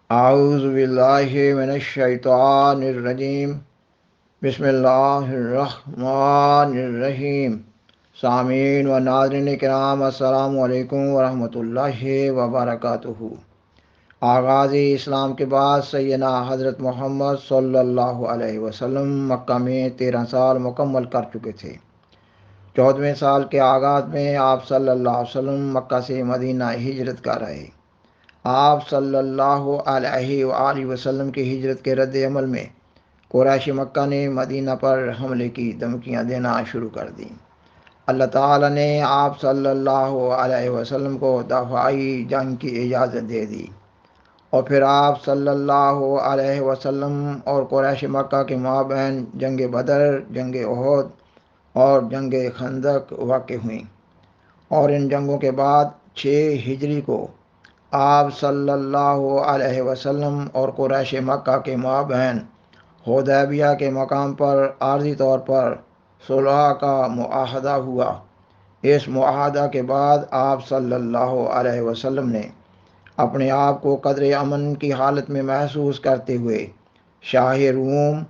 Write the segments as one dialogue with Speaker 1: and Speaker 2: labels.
Speaker 1: اعوذ باللہ من الشیطان الرجیم، بسم اللہ الرحمن الرحیم۔ سامعین و ناظرین کرام، السلام علیکم ورحمۃ اللہ وبرکاتہ۔ آغاز اسلام کے بعد سیدنا حضرت محمد صلی اللہ علیہ وسلم مکہ میں 13 سال مکمل کر چکے تھے۔ 14ویں سال کے آغاز میں آپ صلی اللہ علیہ وسلم مکہ سے مدینہ ہجرت کر رہے۔ آپ صلی اللہ علیہ وآلہ وسلم کی ہجرت کے رد عمل میں قریش مکہ نے مدینہ پر حملے کی دھمکیاں دینا شروع کر دیں۔ اللہ تعالیٰ نے آپ صلی اللہ علیہ وسلم کو دفاعی جنگ کی اجازت دے دی، اور پھر آپ صلی اللہ علیہ وسلم اور قریش مکہ کے مابین جنگ بدر، جنگ احد اور جنگ خندق واقع ہوئیں، اور ان جنگوں کے بعد 6 ہجری کو آپ صلی اللہ علیہ وسلم اور قریش مکہ کے مابین حدیبیہ کے مقام پر عارضی طور پر صلح کا معاہدہ ہوا۔ اس معاہدہ کے بعد آپ صلی اللہ علیہ وسلم نے اپنے آپ کو قدر امن کی حالت میں محسوس کرتے ہوئے شاہ روم،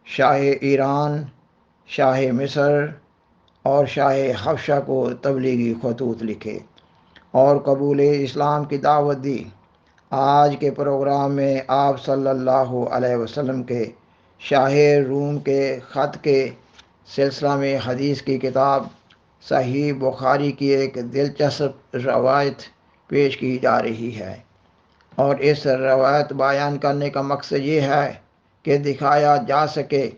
Speaker 1: شاہ ایران، شاہ مصر اور شاہ حبشہ کو تبلیغی خطوط لکھے اور قبول اسلام کی دعوت دی۔ آج کے پروگرام میں آپ صلی اللہ علیہ وسلم کے شاہ روم کے خط کے سلسلہ میں حدیث کی کتاب صحیح بخاری کی ایک دلچسپ روایت پیش کی جا رہی ہے، اور اس روایت بیان کرنے کا مقصد یہ ہے کہ دکھایا جا سکے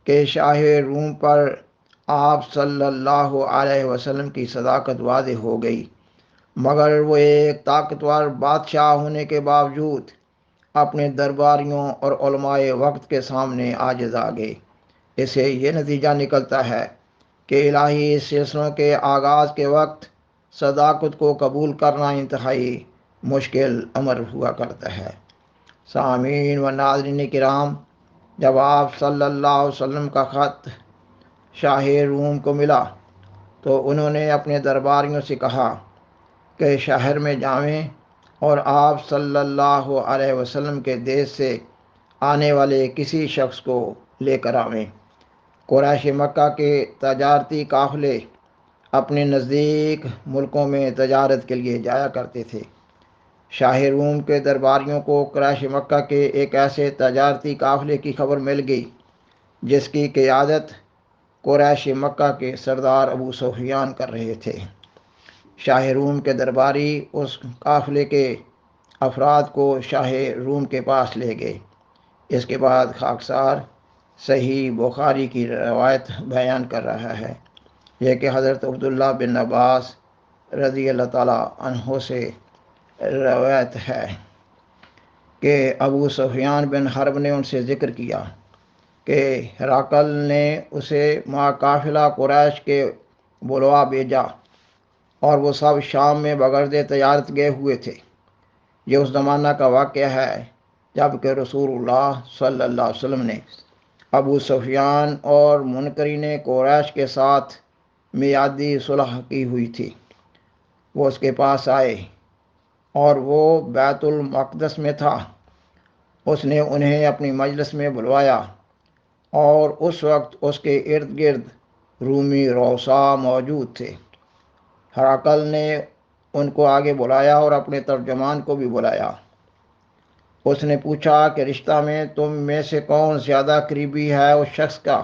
Speaker 1: کہ شاہ روم پر آپ صلی اللہ علیہ وسلم کی صداقت واضح ہو گئی، مگر وہ ایک طاقتور بادشاہ ہونے کے باوجود اپنے درباریوں اور علماء وقت کے سامنے عاجز آ گئے۔ اس سے یہ نتیجہ نکلتا ہے کہ الہی سلسلوں کے آغاز کے وقت صداقت کو قبول کرنا انتہائی مشکل امر ہوا کرتا ہے۔ سامعین و ناظرین کرام، جب آپ صلی اللہ علیہ وسلم کا خط شاہ روم کو ملا تو انہوں نے اپنے درباریوں سے کہا کہ شہر میں جائیں اور آپ صلی اللہ علیہ وسلم کے دیش سے آنے والے کسی شخص کو لے کر آویں۔ قریش مکہ کے تجارتی قافلے اپنے نزدیک ملکوں میں تجارت کے لیے جایا کرتے تھے۔ شاہ روم کے درباریوں کو قریش مکہ کے ایک ایسے تجارتی قافلے کی خبر مل گئی جس کی قیادت قریش مکہ کے سردار ابو سفیان کر رہے تھے۔ شاہ روم کے درباری اس قافلے کے افراد کو شاہ روم کے پاس لے گئے۔ اس کے بعد خاکسار صحیح بخاری کی روایت بیان کر رہا ہے، یہ کہ حضرت عبداللہ بن عباس رضی اللہ تعالیٰ عنہ سے روایت ہے کہ ابو سفیان بن حرب نے ان سے ذکر کیا کہ ہرقل نے اسے مع قافلہ قریش کے بلوا بھیجا، اور وہ سب شام میں بغرض تجارت گئے ہوئے تھے۔ یہ اس زمانہ کا واقعہ ہے جب کہ رسول اللہ صلی اللہ علیہ وسلم نے ابو سفیان اور منکرین قریش کے ساتھ میعادی صلح کی ہوئی تھی۔ وہ اس کے پاس آئے اور وہ بیت المقدس میں تھا۔ اس نے انہیں اپنی مجلس میں بلوایا، اور اس وقت اس کے ارد گرد رومی رؤساء موجود تھے۔ ہرقل نے ان کو آگے بلایا اور اپنے ترجمان کو بھی بلایا۔ اس نے پوچھا کہ رشتہ میں تم میں سے کون زیادہ قریبی ہے اس شخص کا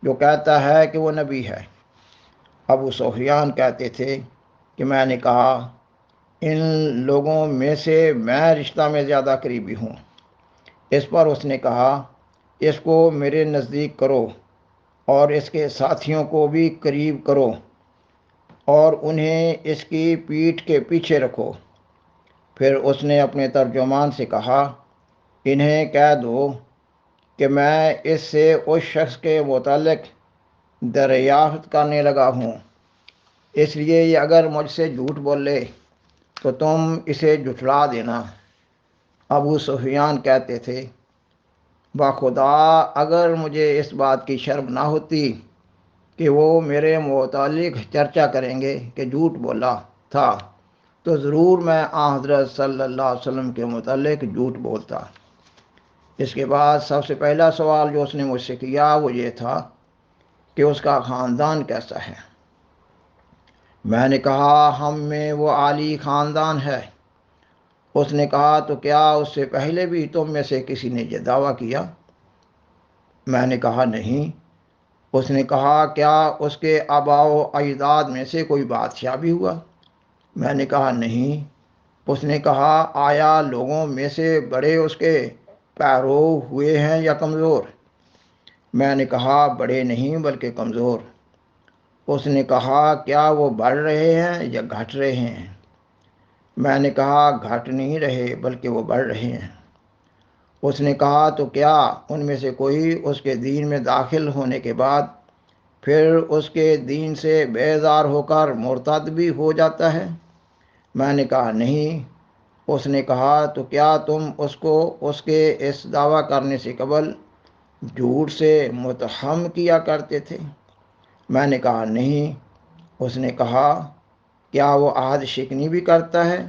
Speaker 1: جو کہتا ہے کہ وہ نبی ہے؟ ابو سفیان کہتے تھے کہ میں نے کہا، ان لوگوں میں سے میں رشتہ میں زیادہ قریبی ہوں۔ اس پر اس نے کہا، اس کو میرے نزدیک کرو اور اس کے ساتھیوں کو بھی قریب کرو، اور انہیں اس کی پیٹھ کے پیچھے رکھو۔ پھر اس نے اپنے ترجمان سے کہا، انہیں کہہ دو کہ میں اس سے اس شخص کے متعلق دریافت کرنے لگا ہوں، اس لیے یہ اگر مجھ سے جھوٹ بولے تو تم اسے جھٹلا دینا۔ ابو سفیان کہتے تھے، بخدا اگر مجھے اس بات کی شرم نہ ہوتی کہ وہ میرے متعلق چرچا کریں گے کہ جھوٹ بولا تھا، تو ضرور میں حضرت صلی اللہ علیہ وسلم کے متعلق جھوٹ بولتا۔ اس کے بعد سب سے پہلا سوال جو اس نے مجھ سے کیا وہ یہ تھا کہ اس کا خاندان کیسا ہے۔ میں نے کہا ہم میں وہ عالی خاندان ہے۔ اس نے کہا تو کیا اس سے پہلے بھی تم میں سے کسی نے یہ دعویٰ کیا؟ میں نے کہا نہیں۔ اس نے کہا کیا اس کے آباء و اجداد میں سے کوئی بادشاہ بھی ہوا؟ میں نے کہا نہیں۔ اس نے کہا آیا لوگوں میں سے بڑے اس کے پیرو ہوئے ہیں یا کمزور؟ میں نے کہا بڑے نہیں بلکہ کمزور۔ اس نے کہا کیا وہ بڑھ رہے ہیں یا گھٹ رہے ہیں؟ میں نے کہا گھٹ نہیں رہے بلکہ وہ بڑھ رہے ہیں۔ اس نے کہا تو کیا ان میں سے کوئی اس کے دین میں داخل ہونے کے بعد پھر اس کے دین سے بیزار ہو کر مرتد بھی ہو جاتا ہے؟ میں نے کہا نہیں۔ اس نے کہا تو کیا تم اس کو اس کے اس دعویٰ کرنے سے قبل جھوٹ سے متہم کیا کرتے تھے؟ میں نے کہا نہیں۔ اس نے کہا کیا وہ عہد شکنی بھی کرتا ہے؟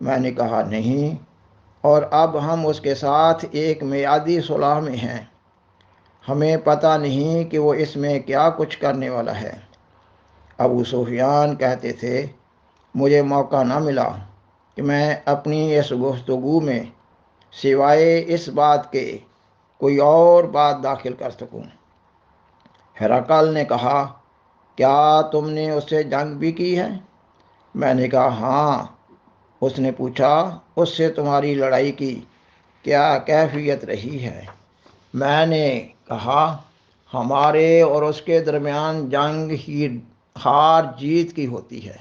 Speaker 1: میں نے کہا نہیں۔ اور اب ہم اس کے ساتھ ایک میعادی صلح میں ہیں، ہمیں پتہ نہیں کہ وہ اس میں کیا کچھ کرنے والا ہے۔ ابو سفیان کہتے تھے مجھے موقع نہ ملا کہ میں اپنی اس گفتگو میں سوائے اس بات کے کوئی اور بات داخل کر سکوں۔ ہرقل نے کہا کیا تم نے اس سے جنگ بھی کی ہے؟ میں نے کہا ہاں۔ اس نے پوچھا اس سے تمہاری لڑائی کی کیا کیفیت رہی ہے؟ میں نے کہا ہمارے اور اس کے درمیان جنگ ہی ہار جیت کی ہوتی ہے،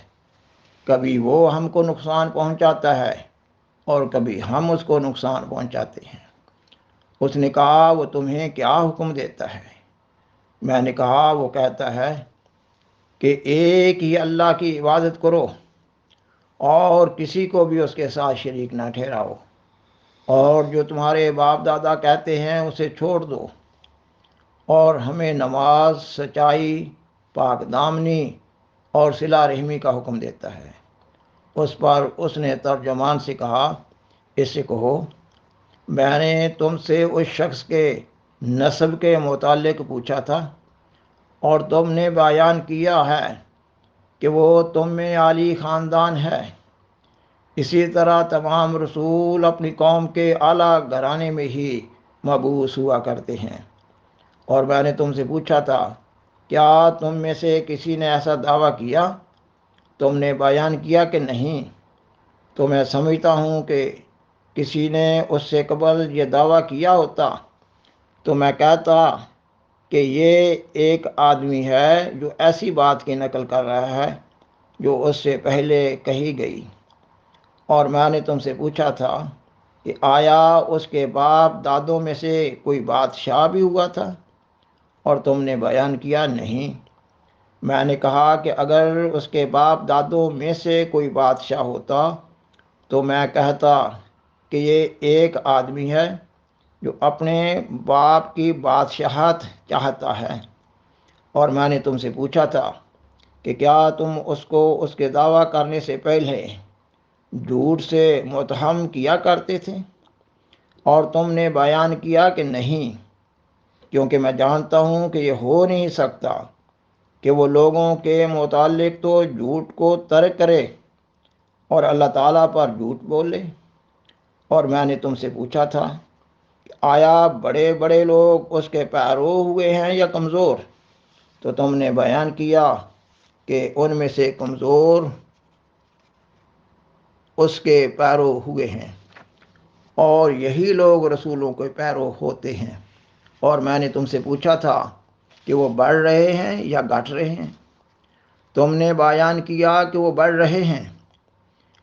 Speaker 1: کبھی وہ ہم کو نقصان پہنچاتا ہے اور کبھی ہم اس کو نقصان پہنچاتے ہیں۔ اس نے کہا وہ تمہیں کیا حکم دیتا ہے؟ میں نے کہا وہ کہتا ہے کہ ایک ہی اللہ کی عبادت کرو اور کسی کو بھی اس کے ساتھ شریک نہ ٹھہراؤ، اور جو تمہارے باپ دادا کہتے ہیں اسے چھوڑ دو، اور ہمیں نماز، سچائی، پاک دامنی اور صلہ رحمی کا حکم دیتا ہے۔ اس پر اس نے ترجمان سے کہا اس سے کہو میں نے تم سے اس شخص کے نسب کے متعلق پوچھا تھا اور تم نے بیان کیا ہے کہ وہ تم میں عالی خاندان ہے۔ اسی طرح تمام رسول اپنی قوم کے اعلیٰ گھرانے میں ہی مبعوث ہوا کرتے ہیں۔ اور میں نے تم سے پوچھا تھا کیا تم میں سے کسی نے ایسا دعویٰ کیا؟ تم نے بیان کیا کہ نہیں۔ تو میں سمجھتا ہوں کہ کسی نے اس سے قبل یہ دعویٰ کیا ہوتا تو میں کہتا کہ یہ ایک آدمی ہے جو ایسی بات کی نقل کر رہا ہے جو اس سے پہلے کہی گئی۔ اور میں نے تم سے پوچھا تھا کہ آیا اس کے باپ دادوں میں سے کوئی بادشاہ بھی ہوا تھا؟ اور تم نے بیان کیا نہیں۔ میں نے کہا کہ اگر اس کے باپ دادوں میں سے کوئی بادشاہ ہوتا تو میں کہتا کہ یہ ایک آدمی ہے جو اپنے باپ کی بادشاہت چاہتا ہے۔ اور میں نے تم سے پوچھا تھا کہ کیا تم اس کو اس کے دعویٰ کرنے سے پہلے جھوٹ سے متہم کیا کرتے تھے؟ اور تم نے بیان کیا کہ نہیں، کیونکہ میں جانتا ہوں کہ یہ ہو نہیں سکتا کہ وہ لوگوں کے متعلق تو جھوٹ کو ترک کرے اور اللہ تعالیٰ پر جھوٹ بولے۔ اور میں نے تم سے پوچھا تھا کہ آیا بڑے بڑے لوگ اس کے پیرو ہوئے ہیں یا کمزور؟ تو تم نے بیان کیا کہ ان میں سے کمزور اس کے پیرو ہوئے ہیں، اور یہی لوگ رسولوں کے پیرو ہوتے ہیں۔ اور میں نے تم سے پوچھا تھا کہ وہ بڑھ رہے ہیں یا گھٹ رہے ہیں؟ تم نے بیان کیا کہ وہ بڑھ رہے ہیں،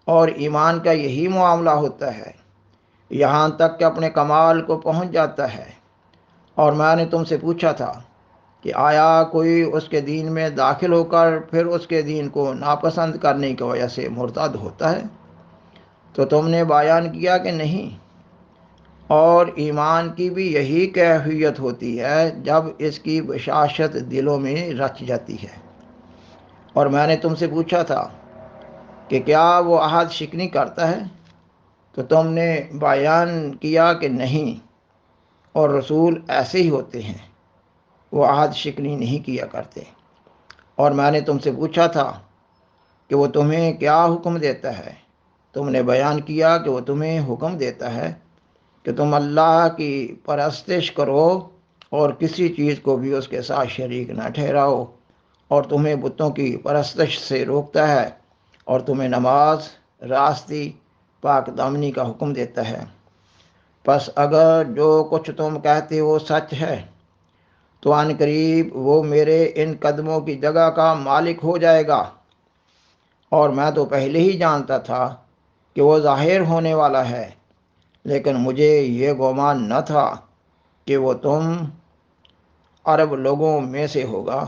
Speaker 1: اور ایمان کا یہی معاملہ ہوتا ہے یہاں تک کہ اپنے کمال کو پہنچ جاتا ہے۔ اور میں نے تم سے پوچھا تھا کہ آیا کوئی اس کے دین میں داخل ہو کر پھر اس کے دین کو ناپسند کرنے کی وجہ سے مرتد ہوتا ہے؟ تو تم نے بیان کیا کہ نہیں۔ اور ایمان کی بھی یہی کیفیت ہوتی ہے جب اس کی بشاشت دلوں میں رچ جاتی ہے۔ اور میں نے تم سے پوچھا تھا کہ کیا وہ عہد شکنی کرتا ہے؟ تو تم نے بیان کیا کہ نہیں، اور رسول ایسے ہی ہوتے ہیں، وہ عہد شکنی نہیں کیا کرتے۔ اور میں نے تم سے پوچھا تھا کہ وہ تمہیں کیا حکم دیتا ہے؟ تم نے بیان کیا کہ وہ تمہیں حکم دیتا ہے کہ تم اللہ کی پرستش کرو اور کسی چیز کو بھی اس کے ساتھ شریک نہ ٹھہراؤ، اور تمہیں بتوں کی پرستش سے روکتا ہے، اور تمہیں نماز، راستی، پاک دامنی کا حکم دیتا ہے۔ پس اگر جو کچھ تم کہتے ہو سچ ہے تو ان قریب وہ میرے ان قدموں کی جگہ کا مالک ہو جائے گا، اور میں تو پہلے ہی جانتا تھا کہ وہ ظاہر ہونے والا ہے، لیکن مجھے یہ گمان نہ تھا کہ وہ تم عرب لوگوں میں سے ہوگا۔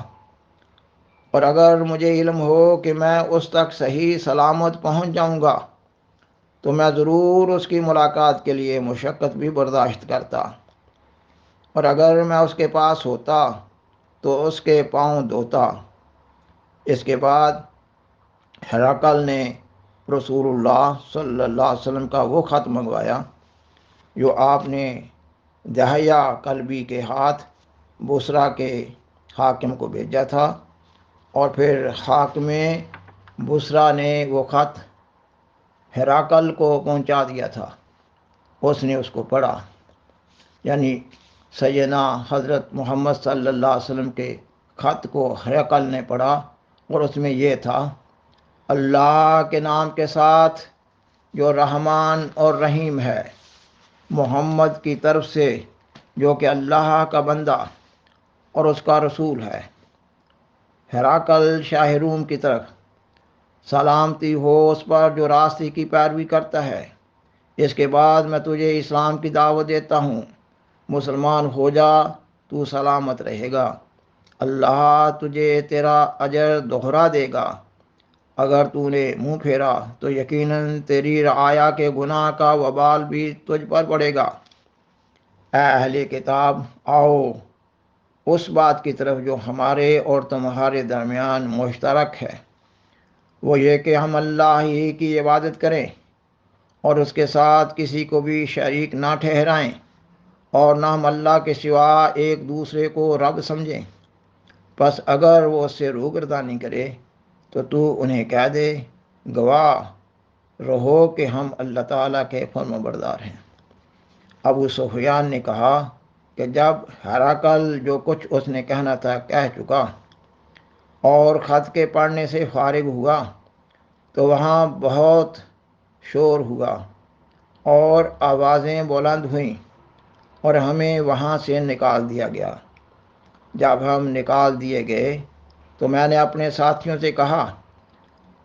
Speaker 1: اور اگر مجھے علم ہو کہ میں اس تک صحیح سلامت پہنچ جاؤں گا تو میں ضرور اس کی ملاقات کے لیے مشقت بھی برداشت کرتا، اور اگر میں اس کے پاس ہوتا تو اس کے پاؤں دھوتا۔ اس کے بعد ہرقل نے رسول اللہ صلی اللہ علیہ وسلم کا وہ خط منگوایا جو آپ نے دہیہ کلبی کے ہاتھ بصرہ کے حاکم کو بھیجا تھا، اور پھر حاکم بصرہ نے وہ خط ہرقل کو پہنچا دیا تھا۔ اس نے اس کو پڑھا، یعنی سیدنا حضرت محمد صلی اللہ علیہ وسلم کے خط کو ہرقل نے پڑھا، اور اس میں یہ تھا: اللہ کے نام کے ساتھ جو رحمان اور رحیم ہے، محمد کی طرف سے جو کہ اللہ کا بندہ اور اس کا رسول ہے، ہرقل شاہ روم کی طرف، سلامتی ہو اس پر جو راستے کی پیروی کرتا ہے۔ اس کے بعد میں تجھے اسلام کی دعوت دیتا ہوں، مسلمان ہو جا، تو سلامت رہے گا، اللہ تجھے تیرا اجر دوہرا دے گا۔ اگر تو نے منہ پھیرا تو یقیناً تیری رعایا کے گناہ کا وبال بھی تجھ پر پڑے گا۔ اے اہل کتاب، آؤ اس بات کی طرف جو ہمارے اور تمہارے درمیان مشترک ہے، وہ یہ کہ ہم اللہ ہی کی عبادت کریں اور اس کے ساتھ کسی کو بھی شریک نہ ٹھہرائیں، اور نہ ہم اللہ کے سوا ایک دوسرے کو رب سمجھیں۔ پس اگر وہ اس سے روگردانی کرے تو تو انہیں کہہ دے، گواہ رہو کہ ہم اللہ تعالیٰ کے فرما بردار ہیں۔ ابو سفیان نے کہا کہ جب ہرقل جو کچھ اس نے کہنا تھا کہہ چکا اور خط کے پڑھنے سے فارغ ہوا تو وہاں بہت شور ہوا اور آوازیں بلند ہوئیں، اور ہمیں وہاں سے نکال دیا گیا۔ جب ہم نکال دیے گئے تو میں نے اپنے ساتھیوں سے کہا،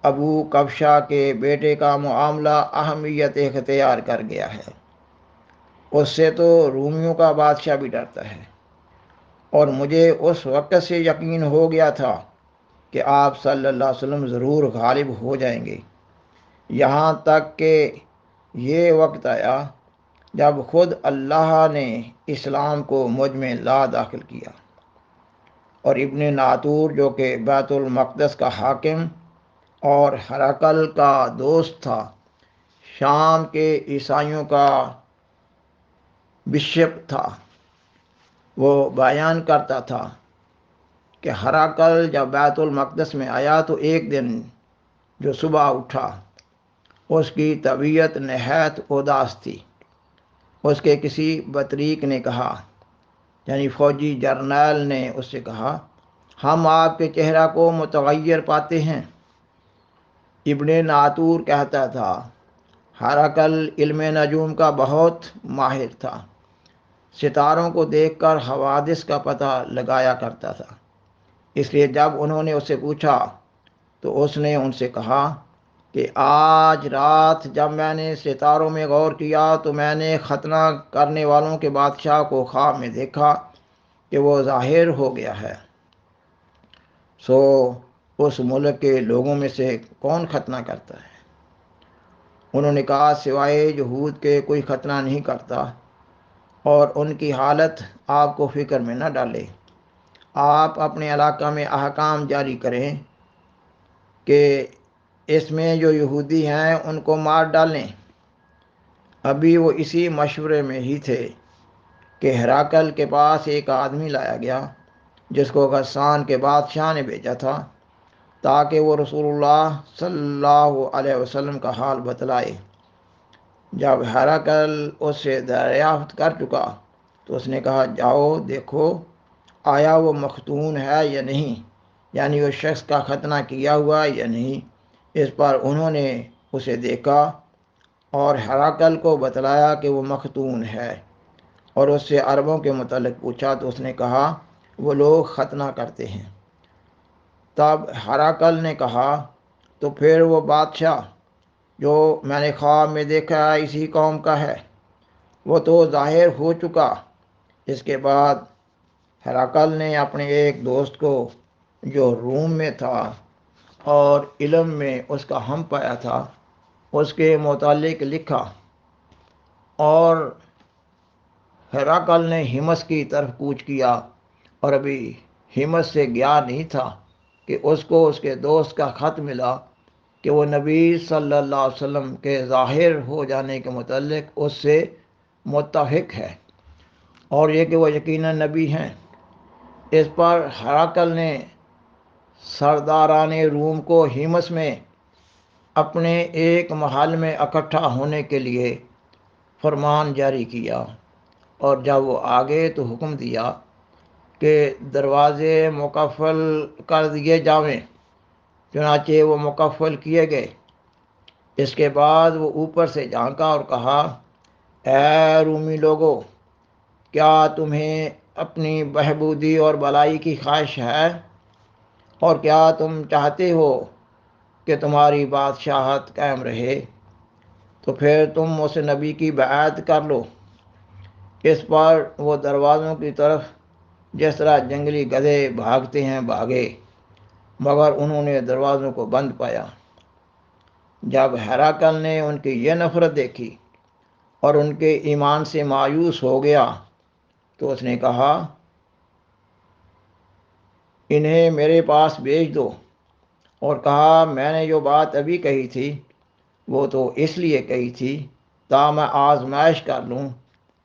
Speaker 1: ابو کبشہ کے بیٹے کا معاملہ اہمیت اختیار کر گیا ہے، اس سے تو رومیوں کا بادشاہ بھی ڈرتا ہے۔ اور مجھے اس وقت سے یقین ہو گیا تھا کہ آپ صلی اللہ علیہ وسلم ضرور غالب ہو جائیں گے، یہاں تک کہ یہ وقت آیا جب خود اللہ نے اسلام کو مجھ میں لا داخل کیا، اور ابن ناطور جو کہ بیت المقدس کا حاکم اور ہرقل کا دوست تھا، شام کے عیسائیوں کا بشپ تھا، وہ بیان کرتا تھا کہ ہرقل جب بیت المقدس میں آیا تو ایک دن جو صبح اٹھا، اس کی طبیعت نہایت اداس تھی۔ اس کے کسی بطریق نے کہا، یعنی فوجی جرنیل نے اس سے کہا، ہم آپ کے چہرہ کو متغیر پاتے ہیں۔ ابن ناطور کہتا تھا، ہرقل علم نجوم کا بہت ماہر تھا، ستاروں کو دیکھ کر حوادث کا پتہ لگایا کرتا تھا۔ اس لیے جب انہوں نے اس سے پوچھا تو اس نے ان سے کہا کہ آج رات جب میں نے ستاروں میں غور کیا تو میں نے ختنہ کرنے والوں کے بادشاہ کو خواب میں دیکھا کہ وہ ظاہر ہو گیا ہے۔ سو اس ملک کے لوگوں میں سے کون ختنہ کرتا ہے؟ انہوں نے کہا، سوائے یہود کے کوئی ختنہ نہیں کرتا، اور ان کی حالت آپ کو فکر میں نہ ڈالے۔ آپ اپنے علاقہ میں احکام جاری کریں کہ اس میں جو یہودی ہیں ان کو مار ڈالیں۔ ابھی وہ اسی مشورے میں ہی تھے کہ ہراکل کے پاس ایک آدمی لایا گیا جس کو غسان کے بادشاہ نے بھیجا تھا تاکہ وہ رسول اللہ صلی اللہ علیہ وسلم کا حال بتلائے۔ جب ہراکل اس سے دریافت کر چکا تو اس نے کہا، جاؤ دیکھو آیا وہ مختون ہے یا نہیں، یعنی اس شخص کا ختنہ کیا ہوا یا نہیں۔ اس پر انہوں نے اسے دیکھا اور ہراکل کو بتلایا کہ وہ مختون ہے، اور اس سے عربوں کے متعلق پوچھا تو اس نے کہا وہ لوگ ختنہ کرتے ہیں۔ تب ہراکل نے کہا، تو پھر وہ بادشاہ جو میں نے خواب میں دیکھا اسی قوم کا ہے؟ وہ تو ظاہر ہو چکا۔ اس کے بعد ہراکل نے اپنے ایک دوست کو جو روم میں تھا اور علم میں اس کا ہم پایا تھا اس کے متعلق لکھا، اور ہراکل نے ہمس کی طرف کوچ کیا، اور ابھی ہمس سے گیا نہیں تھا کہ اس کو اس کے دوست کا خط ملا کہ وہ نبی صلی اللہ علیہ وسلم کے ظاہر ہو جانے کے متعلق اس سے متفق ہے، اور یہ کہ وہ یقیناً نبی ہیں۔ اس پر ہراکل نے سرداران روم کو ہمس میں اپنے ایک محل میں اکٹھا ہونے کے لیے فرمان جاری کیا، اور جب وہ آگے تو حکم دیا کہ دروازے مقفل کر دیے جاویں۔ چنانچہ وہ مقفل کیے گئے۔ اس کے بعد وہ اوپر سے جھانکا اور کہا، اے رومی لوگو، کیا تمہیں اپنی بہبودی اور بلائی کی خواہش ہے، اور کیا تم چاہتے ہو کہ تمہاری بادشاہت قائم رہے؟ تو پھر تم اس نبی کی بیعت کر لو۔ اس پر وہ دروازوں کی طرف جس طرح جنگلی گدھے بھاگتے ہیں بھاگے، مگر انہوں نے دروازوں کو بند پایا۔ جب ہراکل نے ان کی یہ نفرت دیکھی اور ان کے ایمان سے مایوس ہو گیا تو اس نے کہا، انہیں میرے پاس بھیج دو، اور کہا، میں نے جو بات ابھی کہی تھی وہ تو اس لیے کہی تھی تا میں آزمائش کر لوں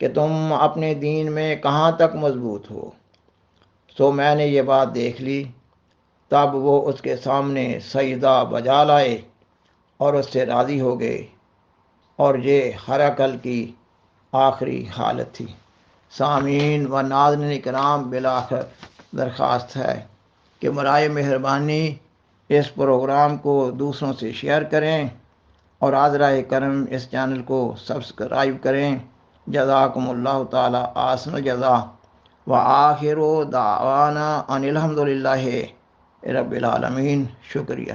Speaker 1: کہ تم اپنے دین میں کہاں تک مضبوط ہو۔ سو میں نے یہ بات دیکھ لی۔ تب وہ اس کے سامنے سجدہ بجا لائے اور اس سے راضی ہو گئے، اور یہ ہراکل کی آخری حالت تھی۔ سامعین و ناظرین کرام، بالآخر درخواست ہے کہ برائے مہربانی اس پروگرام کو دوسروں سے شیئر کریں، اور حاضرہ کرم اس چینل کو سبسکرائب کریں۔ جزاکم اللہ تعالی احسن الجزا، وآخر دعوانا ان الحمد للہ رب العالمین۔ شکریہ۔